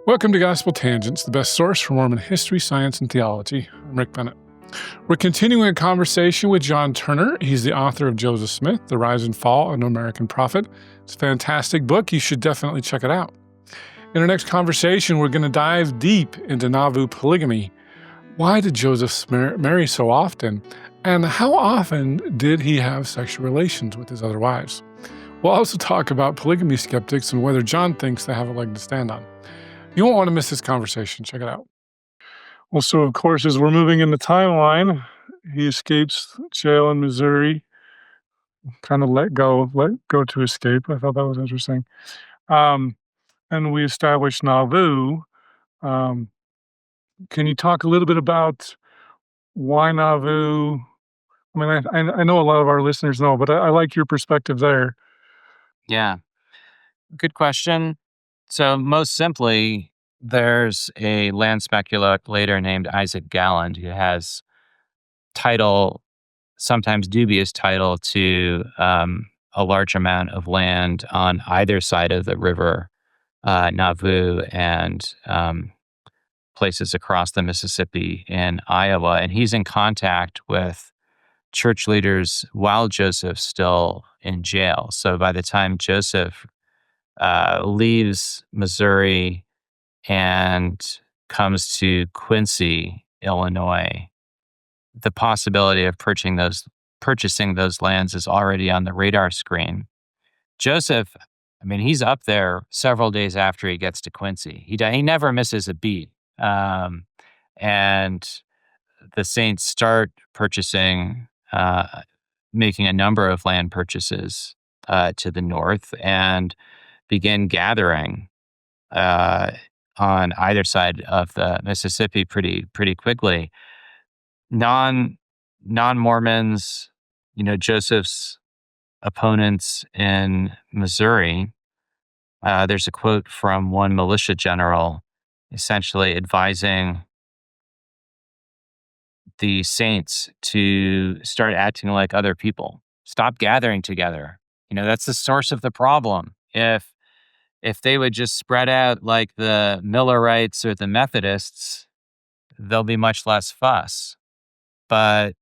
Welcome to Gospel Tangents, the best source for Mormon history, science, and theology. I'm Rick Bennett. We're continuing a conversation with John Turner. He's the author of Joseph Smith, The Rise and Fall of an American Prophet. It's a fantastic book. You should definitely check it out. In our next conversation, we're going to dive deep into Nauvoo polygamy. Why did Joseph marry so often? And how often did he have sexual relations with his other wives? We'll also talk about polygamy skeptics and whether John thinks they have a leg to stand on. You won't want to miss this conversation. Check it out. Well, so of course, as we're moving in the timeline, he escapes jail in Missouri, kind of let go to escape. I thought that was interesting. And we established Nauvoo. Can you talk a little bit about why Nauvoo? I mean, I know a lot of our listeners know, but I like your perspective there. Yeah, good question. So most simply, there's a land speculator named Isaac Galland who has title, sometimes dubious title, to a large amount of land on either side of the river Nauvoo and places across the Mississippi in Iowa. And he's in contact with church leaders while Joseph's still in jail. So by the time Joseph leaves Missouri and comes to Quincy, Illinois, the possibility of purchasing those lands is already on the radar screen. Joseph, I mean, he's up there several days after he gets to Quincy. He never misses a beat. And the Saints start purchasing, making a number of land purchases to the north and begin gathering on either side of the Mississippi pretty quickly. Non-Mormons, Joseph's opponents in Missouri, there's a quote from one militia general essentially advising the Saints to start acting like other people. Stop gathering together. That's the source of the problem. If they would just spread out like the Millerites or the Methodists, there'll be much less fuss. But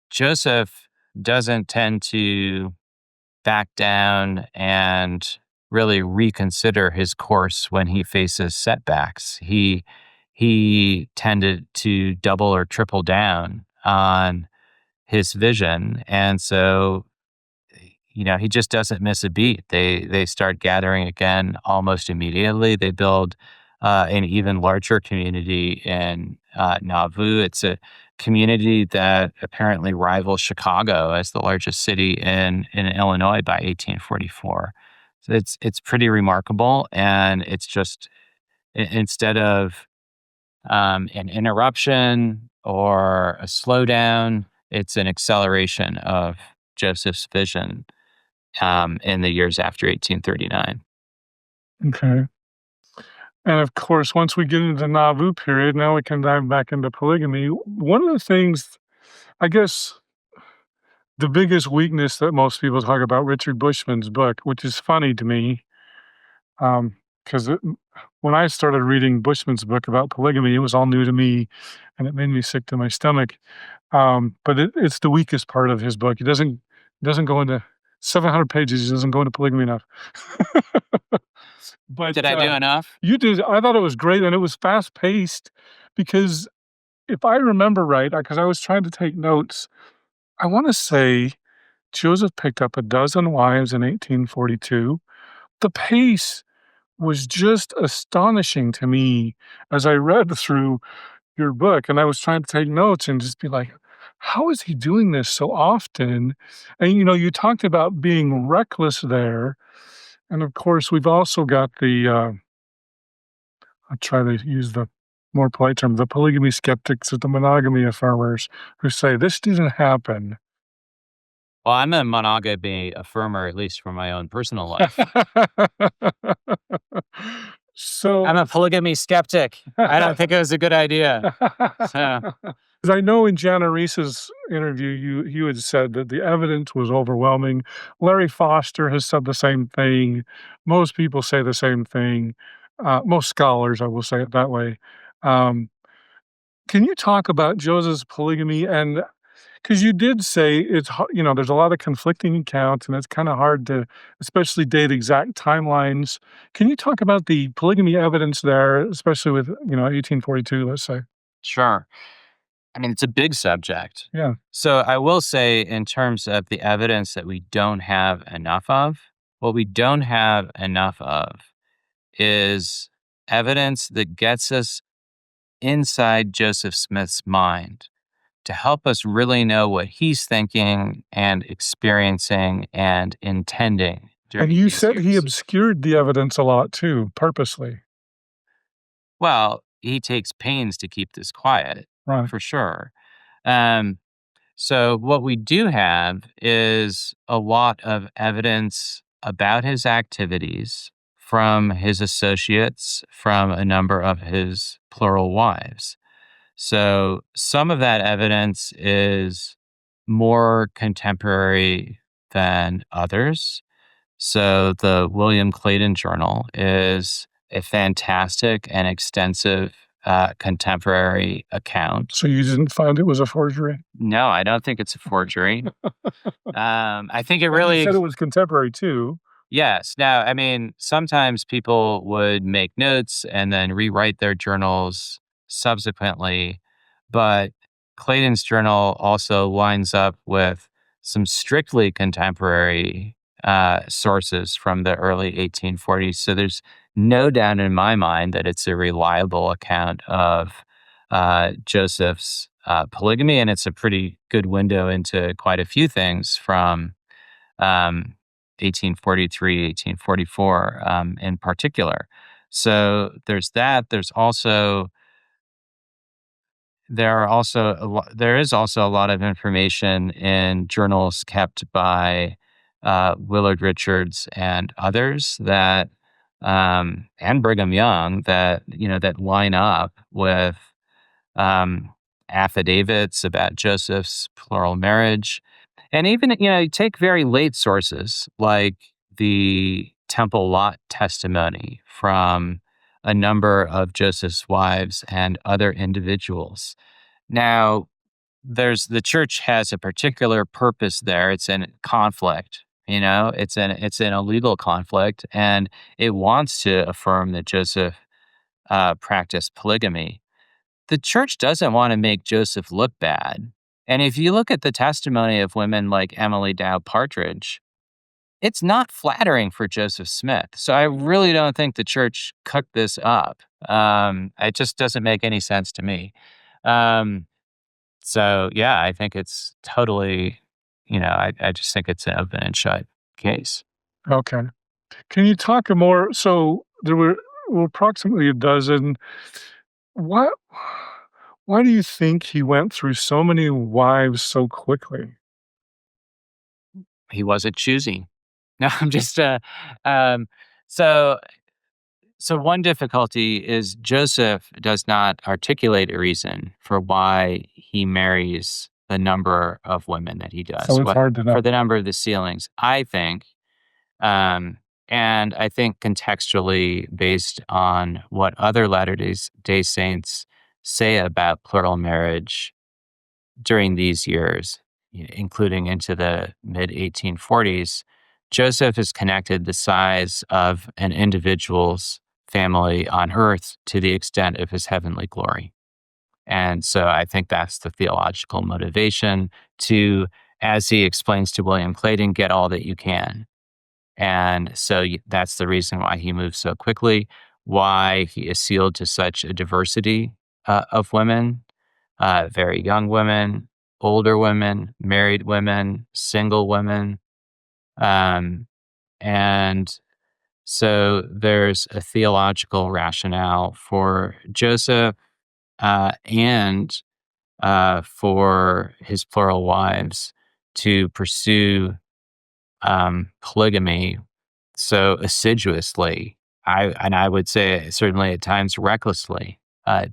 Joseph doesn't tend to back down and really reconsider his course when he faces setbacks. He tended to double or triple down on his vision. And so he just doesn't miss a beat. They start gathering again almost immediately. They build an even larger community in Nauvoo. It's a community that apparently rivals Chicago as the largest city in Illinois by 1844. So it's pretty remarkable, and it's just instead of an interruption or a slowdown, it's an acceleration of Joseph's vision in the years after 1839. Okay. And of course, once we get into the Nauvoo period, now we can dive back into polygamy. One of the things, I guess, the biggest weakness that most people talk about Richard Bushman's book, which is funny to me, because when I started reading Bushman's book about polygamy, it was all new to me, and it made me sick to my stomach. But it's the weakest part of his book. He doesn't go into 700 pages. He doesn't go into polygamy enough. But did I do enough? You did. I thought it was great, and it was fast paced because if I remember right, because I was trying to take notes, I want to say Joseph picked up a dozen wives in 1842. The pace was just astonishing to me as I read through your book, and I was trying to take notes and just be like, how is he doing this so often? And you talked about being reckless there. And of course, we've also got I'll try to use the more polite term, the polygamy skeptics or the monogamy affirmers who say this didn't happen. Well, I'm a monogamy affirmer, at least for my own personal life. So I'm a polygamy skeptic. I don't think it was a good idea. Because I know in Jana Reese's interview, you had said that the evidence was overwhelming. Larry Foster has said the same thing. Most people say the same thing. most scholars, I will say it that way. Um, can you talk about Joseph's polygamy? And because you did say there's a lot of conflicting accounts, and it's kind of hard to, especially date exact timelines. Can you talk about the polygamy evidence there, especially with 1842, let's say? Sure. I mean, it's a big subject. Yeah. So I will say, in terms of the evidence that we don't have enough of, what we don't have enough of is evidence that gets us inside Joseph Smith's mind to help us really know what he's thinking and experiencing and intending And during you these said he years. obscured the evidence a lot too, purposely. Well, he takes pains to keep this quiet, Right. for sure. Um, so, what we do have is a lot of evidence about his activities from his associates, from a number of his plural wives. So, some of that evidence is more contemporary than others. So, the William Clayton Journal is a fantastic and extensive contemporary account. So you didn't find it was a forgery? No, I don't think it's a forgery. I think it And you really, said it was contemporary too. yes. Now, I mean, sometimes people would make notes and then rewrite their journals subsequently, but Clayton's journal also lines up with some strictly contemporary sources from the early 1840s. So there's no doubt in my mind that it's a reliable account of Joseph's polygamy, and it's a pretty good window into quite a few things from um, 1843, 1844 in particular. So there's that. There is also a lot of information in journals kept by Willard Richards and others and Brigham Young that line up with um, affidavits about Joseph's plural marriage. And even, you take very late sources like the Temple Lot testimony from a number of Joseph's wives and other individuals. Now, the church has a particular purpose there. It's in conflict, it's in a legal conflict, and it wants to affirm that Joseph practiced polygamy. The church doesn't want to make Joseph look bad. And if you look at the testimony of women like Emily Dow Partridge, it's not flattering for Joseph Smith. So I really don't think the church cooked this up. It just doesn't make any sense to me. Um, so yeah, I think it's totally, I just think it's an open and shut case. Okay. Can you talk more? So there were approximately a dozen. Why why do you think he went through so many wives so quickly? He wasn't choosy. No, I'm just um, so So one difficulty is Joseph does not articulate a reason for why he marries the number of women that he does, So it's hard to know. for the number of the sealings. I think, um, and I think contextually based on what other Latter-day Saints say about plural marriage during these years, including into the mid 1840s, Joseph has connected the size of an individual's family on earth to the extent of his heavenly glory. And so I think that's the theological motivation to, as he explains to William Clayton, get all that you can. And so that's the reason why he moves so quickly, why he is sealed to such a diversity of women, very young women, older women, married women, single women. Um, and so there's a theological rationale for Joseph and for his plural wives to pursue polygamy so assiduously. I would say certainly at times recklessly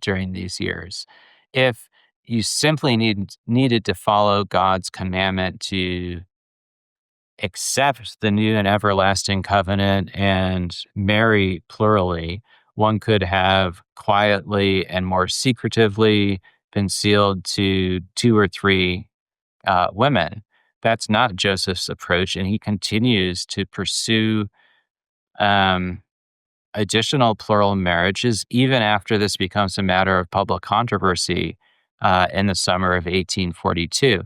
during these years. If you simply needed to follow God's commandment to accept the new and everlasting covenant and marry plurally, one could have quietly and more secretively been sealed to two or three women. That's not Joseph's approach, and he continues to pursue um, additional plural marriages even after this becomes a matter of public controversy in the summer of 1842.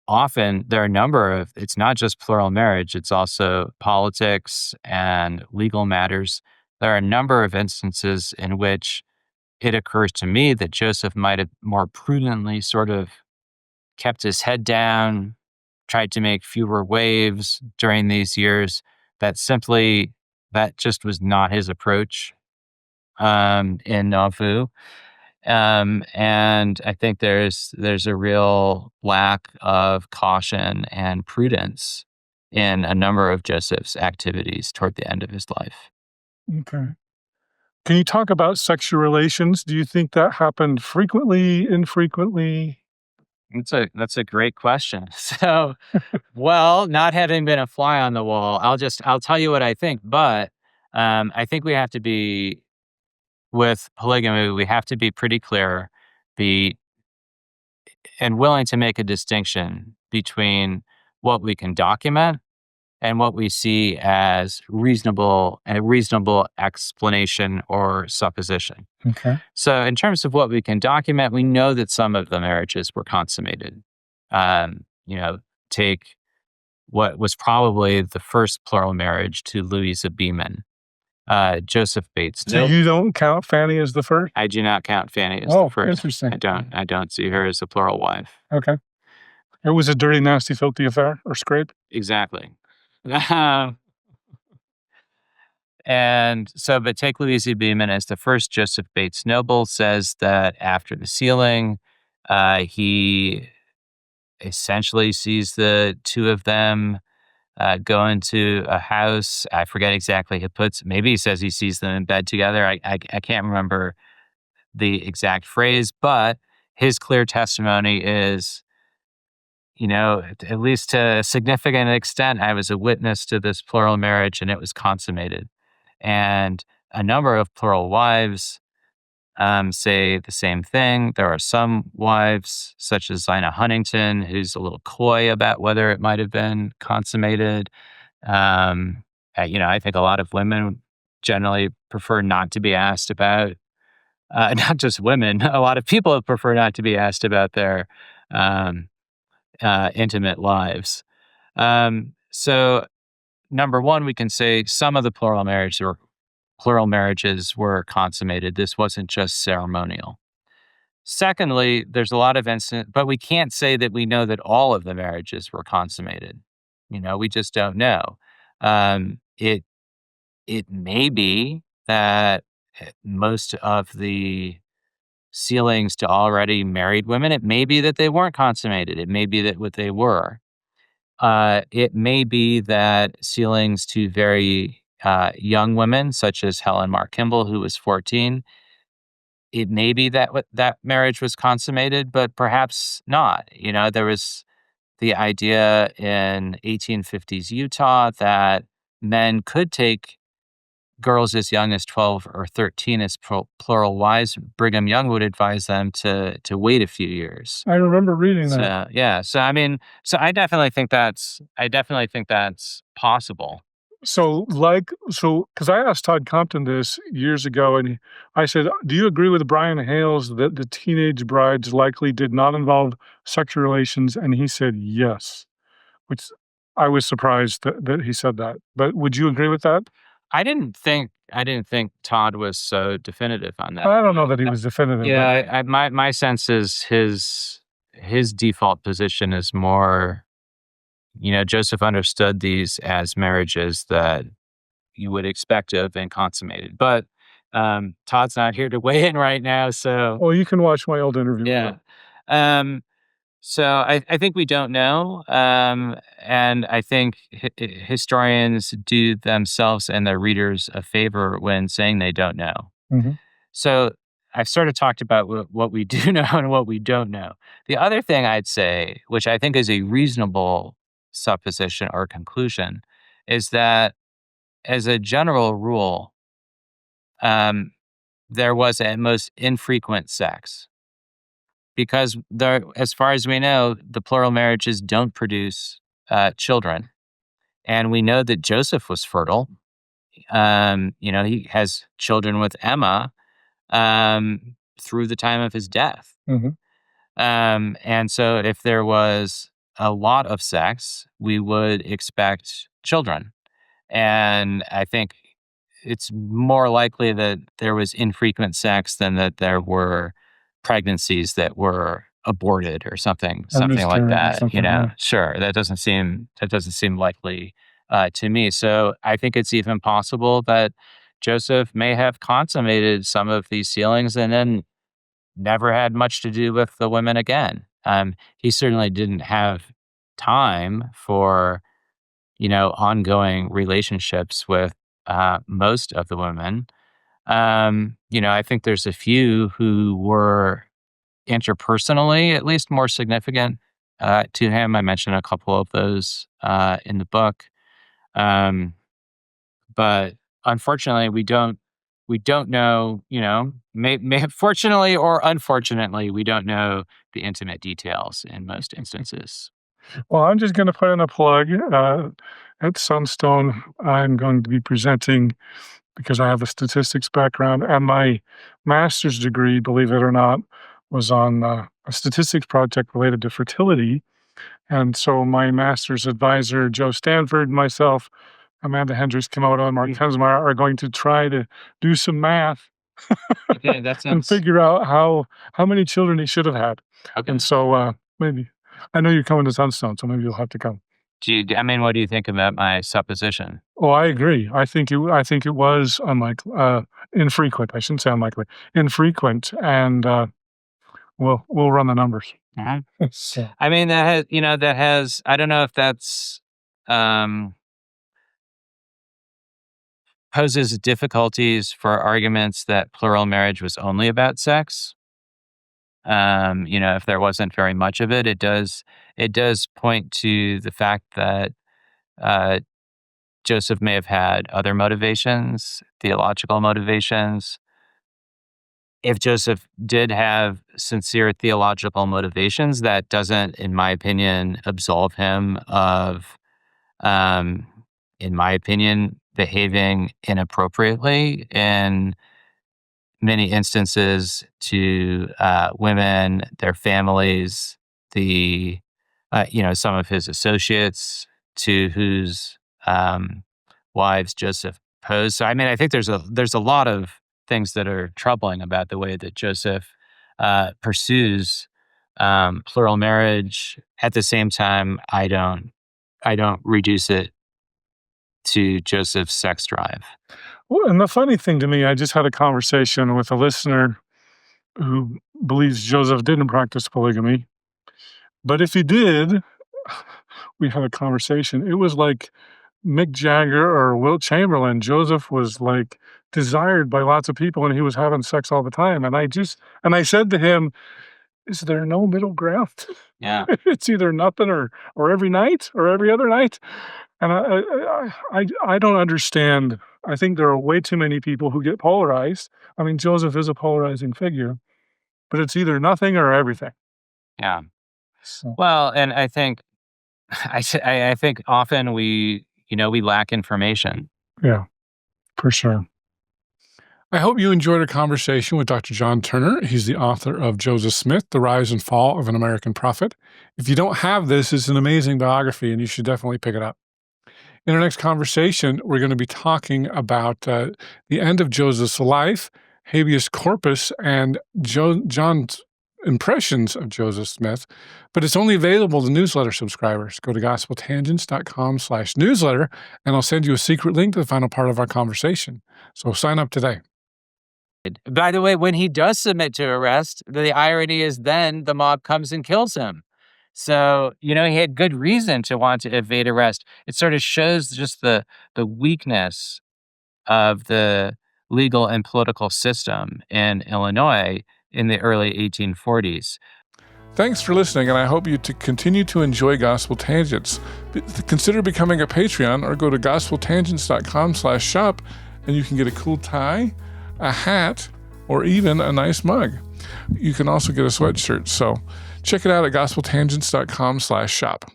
Often there are a number of, it's not just plural marriage, it's also politics and legal matters. There are a number of instances in which it occurs to me that Joseph might have more prudently sort of kept his head down, tried to make fewer waves during these years. That just was not his approach in Nauvoo. And I think there's a real lack of caution and prudence in a number of Joseph's activities toward the end of his life. Okay. Can you talk about sexual relations? Do you think that happened frequently, infrequently? That's a great question. So, well, not having been a fly on the wall, I'll tell you what I think. But I think we have to be with polygamy. We have to be pretty clear, be and willing to make a distinction between what we can document and what we see as a reasonable explanation or supposition. Okay. So, in terms of what we can document, we know that some of the marriages were consummated. You know, take what was probably the first plural marriage to Louisa Beaman, Joseph Bates. So you don't count Fanny as the first? I do not count Fanny as the first. Interesting. I don't see her as a plural wife. Okay. It was a dirty, nasty, filthy affair or scrape? Exactly. And so, but take Louisa Beaman as the first. Joseph Bates Noble says that after the sealing, he essentially sees the two of them go into a house. I forget exactly. Maybe he says he sees them in bed together. I can't remember the exact phrase, but his clear testimony is, at least to a significant extent, I was a witness to this plural marriage and it was consummated. And a number of plural wives say the same thing. There are some wives, such as Zina Huntington, who's a little coy about whether it might have been consummated. I think a lot of women generally prefer not to be asked about, not just women, a lot of people prefer not to be asked about their intimate lives. So, number one, we can say some of the plural marriages were consummated. This wasn't just ceremonial. Secondly, there's a lot of incidents, but we can't say that we know that all of the marriages were consummated. We just don't know. It may be that most of the sealings to already married women, it may be that they weren't consummated. It may be that what they were. It may be that sealings to very young women, such as Helen Mar Kimball, who was 14, it may be that that marriage was consummated, but perhaps not. There was the idea in 1850s Utah that men could take girls as young as 12 or 13 as plural wives. Brigham Young would advise them to wait a few years. I remember reading that. So, yeah. So I definitely think that's possible. So, because I asked Todd Compton this years ago, and I said, "Do you agree with Brian Hales that the teenage brides likely did not involve sexual relations?" And he said yes, which I was surprised that he said that. But would you agree with that? I didn't think Todd was so definitive on that. I don't know that he was definitive. Yeah, my sense is his default position is more, Joseph understood these as marriages that you would expect to have been consummated. But Todd's not here to weigh in right now, so. Well, you can watch my old interview. Yeah. So I think we don't know, and I think historians do themselves and their readers a favor when saying they don't know. Mm-hmm. So I've sort of talked about what we do know and what we don't know. The other thing I'd say, which I think is a reasonable supposition or conclusion, is that as a general rule, there was at most infrequent sex. Because as far as we know, the plural marriages don't produce children. And we know that Joseph was fertile. He has children with Emma through the time of his death. Mhm. And so if there was a lot of sex, we would expect children. And I think it's more likely that there was infrequent sex than that there were pregnancies that were aborted or something like Miscarriage or that. something, yeah. Sure, that doesn't seem likely to me. So I think it's even possible that Joseph may have consummated some of these sealings and then never had much to do with the women again. He certainly didn't have time for ongoing relationships with most of the women. I think there's a few who were interpersonally at least more significant to him. I mentioned a couple of those in the book. But unfortunately, we don't know, fortunately or unfortunately, we don't know the intimate details in most instances. Well, I'm just gonna put in a plug. At Sunstone, I'm going to be presenting because I have a statistics background, and my master's degree, believe it or not, was on a statistics project related to fertility. And so my master's advisor, Joe Stanford, myself, Amanda Hendricks Komodo, and Mark Kensmeyer are going to try to do some math Okay, that and sounds figure out how many children he should have had. okay. And so maybe I know you're coming to Sunstone, so maybe you'll have to come. What do you think about my supposition? Oh, I agree. I think it was unlikely, infrequent. I shouldn't say unlikely, infrequent, and we'll run the numbers. Mhm. So, that has, I don't know if that's, poses difficulties for arguments that plural marriage was only about sex. If there wasn't very much of it, it does point to the fact that uh, Joseph may have had other motivations, theological motivations. If Joseph did have sincere theological motivations, that doesn't, in my opinion, absolve him of, um, in my opinion, behaving inappropriately in many instances to women, their families, some of his associates to whose wives Joseph posed. So, I think there's a lot of things that are troubling about the way that Joseph pursues plural marriage. At the same time, I don't reduce it to Joseph's sex drive. well, and the funny thing to me, I just had a conversation with a listener who believes Joseph didn't practice polygamy, but if he did, we had a conversation. It was like Mick Jagger or Wilt Chamberlain. Joseph was like desired by lots of people, and he was having sex all the time. And I said to him, "Is there no middle ground? Yeah. It's either nothing or every night or every other night." And I don't understand. I think there are way too many people who get polarized. I mean, Joseph is a polarizing figure, but it's either nothing or everything. Yeah. So, Well, and I think I think often we lack information. yeah, for sure. I hope you enjoyed our conversation with Dr. John Turner. He's the author of Joseph Smith, The Rise and Fall of an American Prophet. If you don't have this, it's an amazing biography, and you should definitely pick it up. In our next conversation, we're going to be talking about the end of Joseph's life, habeas corpus, and John's impressions of Joseph Smith, but it's only available to newsletter subscribers. Go to gospeltangents.com/newsletter, and I'll send you a secret link to the final part of our conversation. So sign up today. By the way, when he does submit to arrest, the irony is then the mob comes and kills him. So, he had good reason to want to evade arrest. It sort of shows just the weakness of the legal and political system in Illinois in the early 1840s. Thanks for listening, and I hope you to continue to enjoy Gospel Tangents. Consider becoming a Patreon or go to gospeltangents.com/shop, and you can get a cool tie, a hat, or even a nice mug. You can also get a sweatshirt. So check it out at gospeltangents.com/shop.